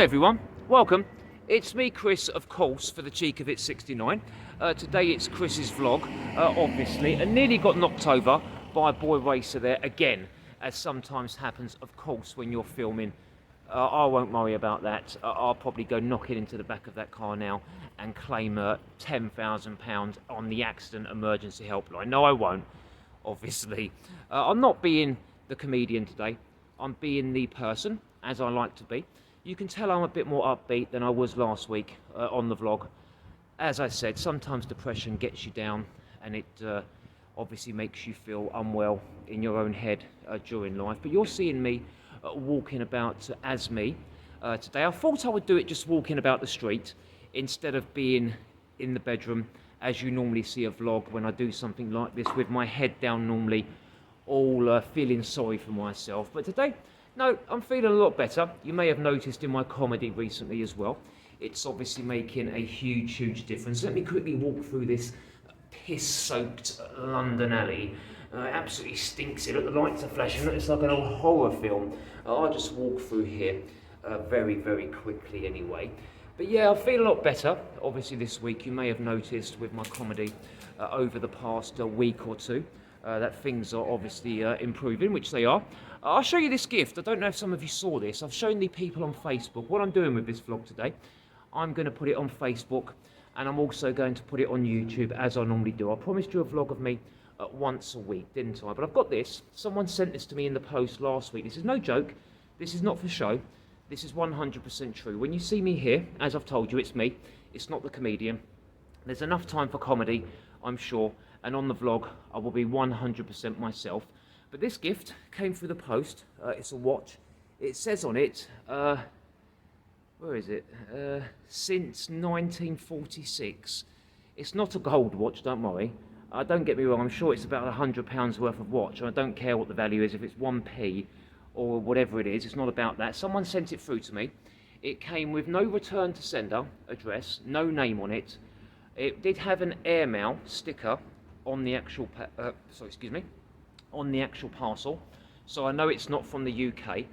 Hi everyone, welcome. It's me, Chris, of course, for the cheek of it 69. Today it's Chris's vlog, obviously, and nearly got knocked over by a boy racer there again, as sometimes happens, of course, when you're filming. I won't worry about that. I'll probably go knocking into the back of that car now and claim £10,000 on the accident emergency helpline. No, I won't, obviously. I'm not being the comedian today. I'm being the person, as I like to be. You can tell I'm a bit more upbeat than I was last week on the vlog. As I said, sometimes depression gets you down and it obviously makes you feel unwell in your own head during life. But you're seeing me walking about as me today. I thought I would do it just walking about the street instead of being in the bedroom as you normally see a vlog when I do something like this with my head down normally, all feeling sorry for myself. But today, no, I'm feeling a lot better. You may have noticed in my comedy recently as well. It's obviously making a huge difference. Let me quickly walk through this piss-soaked London alley. It absolutely stinks here. Look, the lights are flashing. It's like an old horror film. I'll just walk through here very quickly anyway. But yeah, I feel a lot better. Obviously this week, you may have noticed with my comedy over the past week or two, that things are obviously improving, which they are. I'll show you this gift. I don't know if some of you saw this. I've shown the people on Facebook what I'm doing with this vlog today. I'm going to put it on Facebook and I'm also going to put it on YouTube as I normally do. I promised you a vlog of me once a week, didn't I? But I've got this. Someone sent this to me in the post last week. This is no joke. This is not for show. This is 100% true. When you see me here, as I've told you, it's me. It's not the comedian. There's enough time for comedy, I'm sure. And on the vlog, I will be 100% myself. But this gift came through the post. It's a watch. It says on it, where is it? Since 1946. It's not a gold watch, don't worry. Don't get me wrong, I'm sure it's about £100 worth of watch. And I don't care what the value is, if it's 1p or whatever it is. It's not about that. Someone sent it through to me. It came with no return to sender address, no name on it. It did have an airmail sticker on the actual, on the actual parcel, so I know it's not from the UK,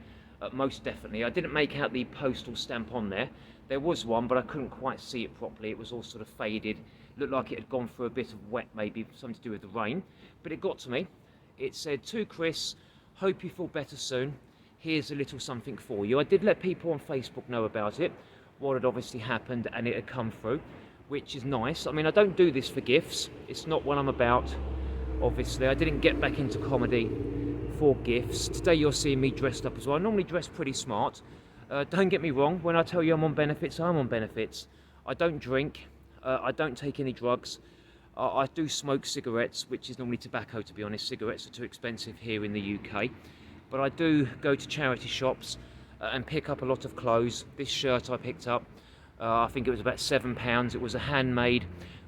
most definitely. I didn't make out the postal stamp on there. There was one, but I couldn't quite see it properly. It was all sort of faded, looked like it had gone through a bit of wet, maybe something to do with the rain, but it got to me. It said, "To Chris, hope you feel better soon. Here's a little something for you." I did let people on Facebook know about it, what had obviously happened, and it had come through, which is nice. I mean, I don't do this for gifts. It's not what I'm about. Obviously, I didn't get back into comedy for gifts. Today you're seeing me dressed up as well. I normally dress pretty smart. Don't get me wrong, when I tell you I'm on benefits, I'm on benefits. I don't drink, I don't take any drugs. I do smoke cigarettes, which is normally tobacco, to be honest. Cigarettes are too expensive here in the UK. But I do go to charity shops and pick up a lot of clothes. This shirt I picked up, I think it was about £7. It was a handmade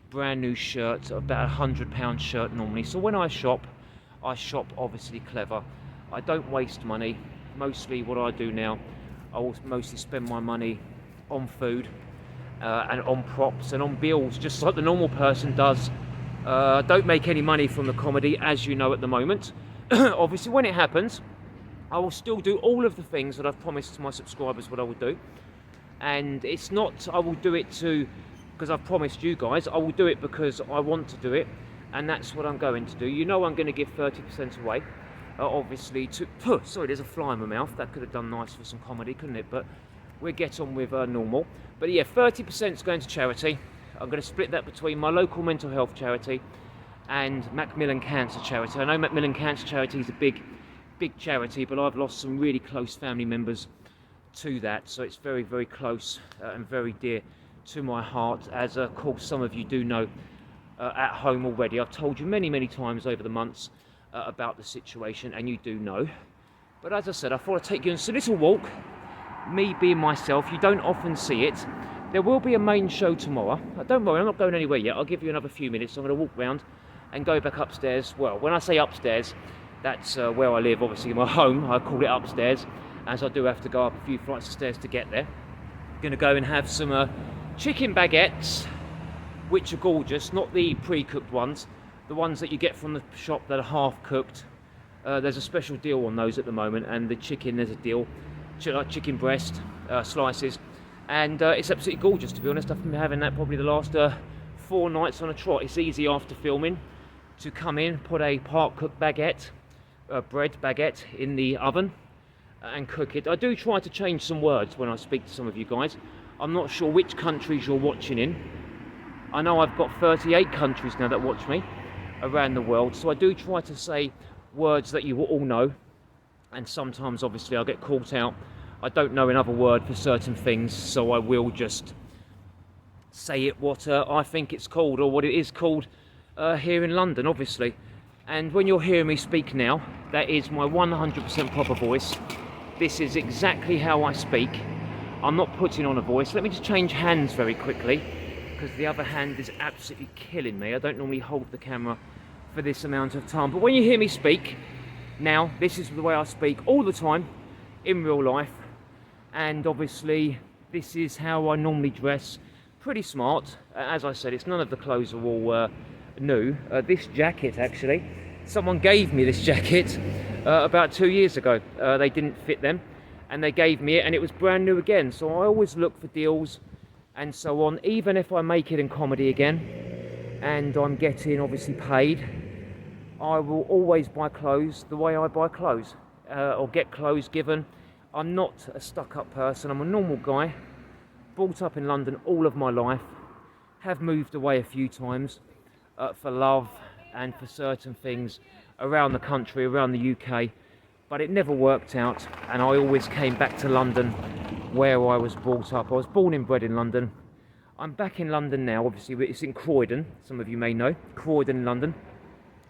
brand new shirt, about £100 shirt normally. So when I shop obviously clever. I don't waste money. Mostly what I do now, I will mostly spend my money on food and on props and on bills, just like the normal person does. I don't make any money from the comedy, as you know, at the moment. Obviously when it happens, I will still do all of the things that I've promised to my subscribers what I will do. And it's not I will do it because I've promised you guys. I will do it because I want to do it, and that's what I'm going to do. You know I'm going to give 30% away, obviously to... sorry, there's a fly in my mouth. That could have done nice for some comedy, couldn't it? But we'll get on with normal. But yeah, 30% is going to charity. I'm going to split that between my local mental health charity and Macmillan Cancer Charity. I know Macmillan Cancer Charity is a big charity, but I've lost some really close family members to that, so it's very close and very dear to my heart, as of course some of you do know at home already. I've told you many times over the months about the situation, and you do know. But as I said, I thought I'd take you on a little walk, me being myself. You don't often see it. There will be a main show tomorrow. Don't worry, I'm not going anywhere yet. I'll give you another few minutes. I'm going to walk round and go back upstairs. Well, when I say upstairs, that's where I live, obviously my home. I call it upstairs, as I do have to go up a few flights of stairs to get there. Going to go and have some chicken baguettes, which are gorgeous, not the pre-cooked ones, the ones that you get from the shop that are half cooked. There's a special deal on those at the moment, and the chicken, there's a deal, chicken breast slices, and it's absolutely gorgeous, to be honest. I've been having that probably the last 4 nights on a trot. It's easy after filming to come in, put a part-cooked baguette, bread baguette in the oven and cook it. I do try to change some words when I speak to some of you guys. I'm not sure which countries you're watching in. I know I've got 38 countries now that watch me around the world, so I do try to say words that you will all know, and sometimes obviously I get caught out. I don't know another word for certain things, so I will just say it what I think it's called, or what it is called here in London, obviously. And when you're hearing me speak now, that is my 100% proper voice. This is exactly how I speak. I'm not putting on a voice. Let me just change hands very quickly, because the other hand is absolutely killing me. I don't normally hold the camera for this amount of time. But when you hear me speak now, this is the way I speak all the time in real life. And obviously, this is how I normally dress. Pretty smart. As I said, it's none of the clothes are all new. This jacket, actually, someone gave me this jacket about 2 years ago. They didn't fit them, and they gave me it, and it was brand new again. So I always look for deals and so on, even if I make it in comedy again and I'm getting obviously paid. I will always buy clothes the way I buy clothes, or get clothes given. I'm not a stuck-up person. I'm a normal guy, brought up in London all of my life, have moved away a few times for love and for certain things around the country, around the UK, but it never worked out, and I always came back to London where I was brought up. I was born and bred in London. I'm back in London now, obviously. It's in Croydon, some of you may know, Croydon, London.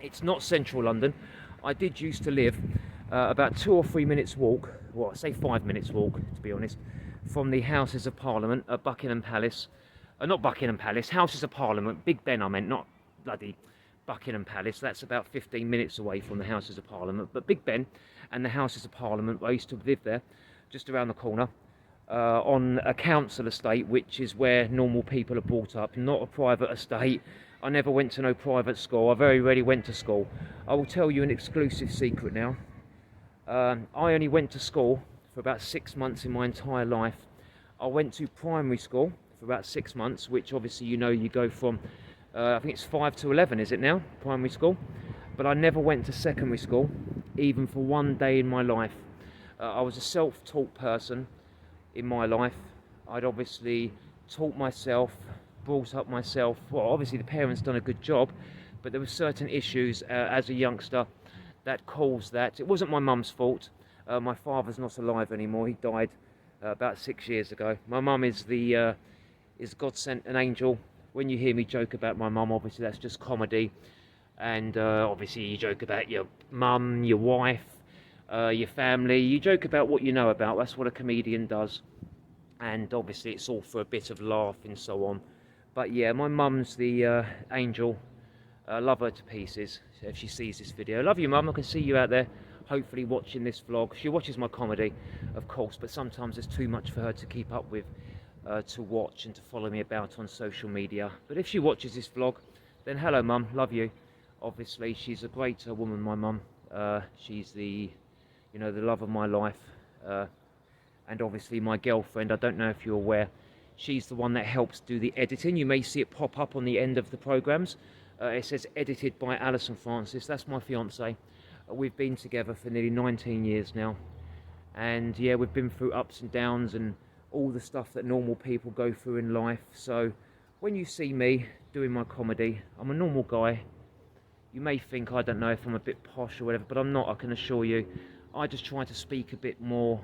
It's not central London. I did used to live about 2 or 3 minutes walk, well, I say 5 minutes walk, to be honest, from the Houses of Parliament at Buckingham Palace. Not Buckingham Palace, Houses of Parliament, Big Ben I meant, not bloody Buckingham Palace. That's about 15 minutes away from the Houses of Parliament. But Big Ben and the Houses of Parliament, I used to live there, just around the corner, on a council estate, which is where normal people are brought up, not a private estate. I never went to no private school. I very rarely went to school. I will tell you an exclusive secret now. I only went to school for about 6 months in my entire life. I went to primary school for about 6 months, which obviously you know you go from, I think it's 5 to 11, is it now, primary school? But I never went to secondary school, even for one day in my life. I was a self-taught person in my life. I'd obviously taught myself, brought up myself. Well, obviously the parents done a good job, but there were certain issues as a youngster that caused that. It wasn't my mum's fault. My father's not alive anymore. He died about 6 years ago. My mum is God sent an angel. When you hear me joke about my mum, obviously that's just comedy. And obviously you joke about your mum, your wife, your family. You joke about what you know about. That's what a comedian does. And obviously it's all for a bit of laugh and so on. But yeah, my mum's the angel. Love her to pieces if she sees this video. Love you, Mum. I can see you out there hopefully watching this vlog. She watches my comedy, of course, but sometimes it's too much for her to keep up with, to watch and to follow me about on social media. But if she watches this vlog, then hello, Mum. Love you. Obviously, she's a great woman, my mum. She's the love of my life. And obviously my girlfriend, I don't know if you're aware, she's the one that helps do the editing. You may see it pop up on the end of the programmes. It says edited by Alison Francis. That's my fiance. We've been together for nearly 19 years now. And yeah, we've been through ups and downs and all the stuff that normal people go through in life. So when you see me doing my comedy, I'm a normal guy. You may think, I don't know, if I'm a bit posh or whatever, but I'm not, I can assure you. I just try to speak a bit more,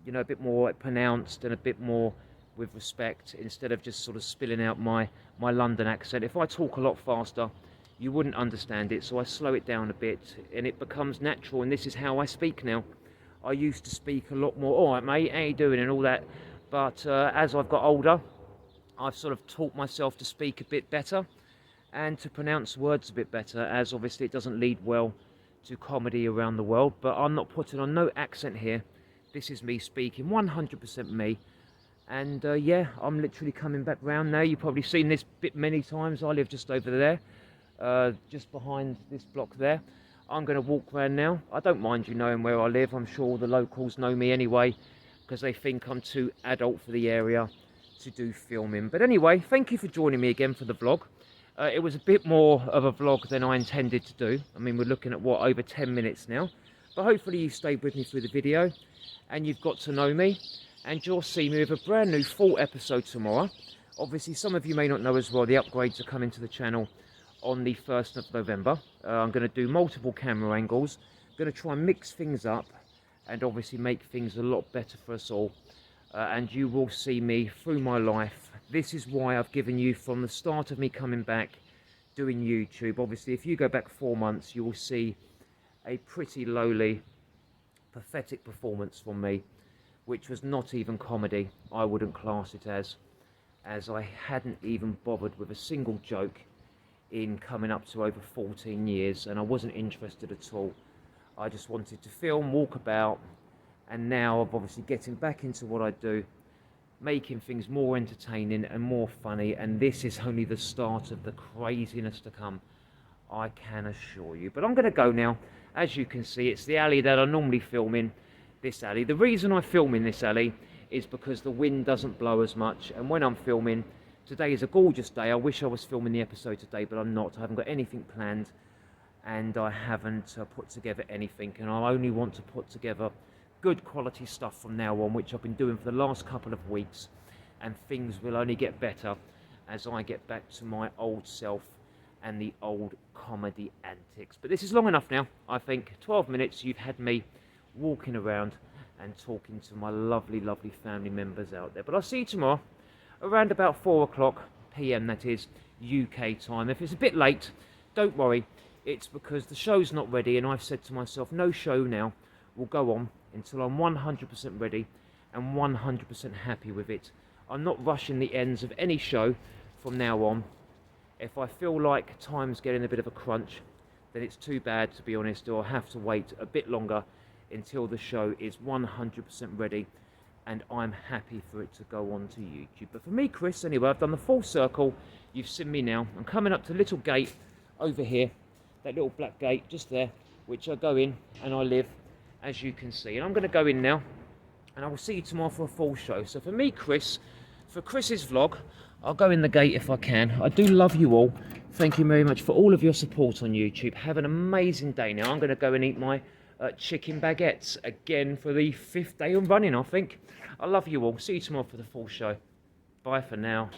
a bit more pronounced and a bit more with respect, instead of just sort of spilling out my London accent. If I talk a lot faster, you wouldn't understand it, so I slow it down a bit and it becomes natural, and this is how I speak now. I used to speak a lot more, all right mate, how you doing and all that, but as I've got older, I've sort of taught myself to speak a bit better and to pronounce words a bit better, as obviously it doesn't lead well to comedy around the world. But I'm not putting on no accent here. This is me speaking 100% me. And yeah, I'm literally coming back round now. You've probably seen this bit many times. I live just over there, just behind this block there. I'm going to walk around now. I don't mind you knowing where I live. I'm sure all the locals know me anyway. because they think I'm too adult for the area to do filming. But anyway, thank you for joining me again for the vlog. It was a bit more of a vlog than I intended to do. I mean, we're looking at what, over 10 minutes now. But hopefully you stayed with me through the video and you've got to know me, and you'll see me with a brand new full episode tomorrow. Obviously, some of you may not know as well, the upgrades are coming to the channel on the 1st of November. I'm going to do multiple camera angles. I'm going to try and mix things up and obviously make things a lot better for us all. And you will see me through my life. This is why I've given you, from the start of me coming back doing YouTube, obviously if you go back 4 months, you will see a pretty lowly, pathetic performance from me, which was not even comedy. I wouldn't class it as I hadn't even bothered with a single joke in coming up to over 14 years, and I wasn't interested at all. I just wanted to film, walk about, and now I'm obviously getting back into what I do, making things more entertaining and more funny, and this is only the start of the craziness to come, I can assure you. But I'm going to go now. As you can see, it's the alley that I normally film in, this alley. The reason I film in this alley is because the wind doesn't blow as much, and when I'm filming, today is a gorgeous day. I wish I was filming the episode today, but I'm not. I haven't got anything planned, and I haven't put together anything, and I only want to put together good quality stuff from now on, which I've been doing for the last couple of weeks, and things will only get better as I get back to my old self and the old comedy antics. But this is long enough now, I think. 12 minutes you've had me walking around and talking to my lovely, lovely family members out there. But I'll see you tomorrow around about 4 o'clock PM, that is UK time. If it's a bit late, don't worry, it's because the show's not ready, and I've said to myself, no show now will go on until I'm 100% ready and 100% happy with it. I'm not rushing the ends of any show from now on. If I feel like time's getting a bit of a crunch, then it's too bad, to be honest, or I'll have to wait a bit longer until the show is 100% ready and I'm happy for it to go on to YouTube. But for me, Chris, anyway, I've done the full circle. You've seen me now. I'm coming up to the little gate over here, that little black gate just there, which I go in and I live, as you can see. And I'm going to go in now, and I will see you tomorrow for a full show. So for me, Chris, for Chris's vlog, I'll go in the gate if I can. I do love you all. Thank you very much for all of your support on YouTube. Have an amazing day now. I'm going to go and eat my chicken baguettes again for the 5th day of running, I think. I love you all. See you tomorrow for the full show. Bye for now.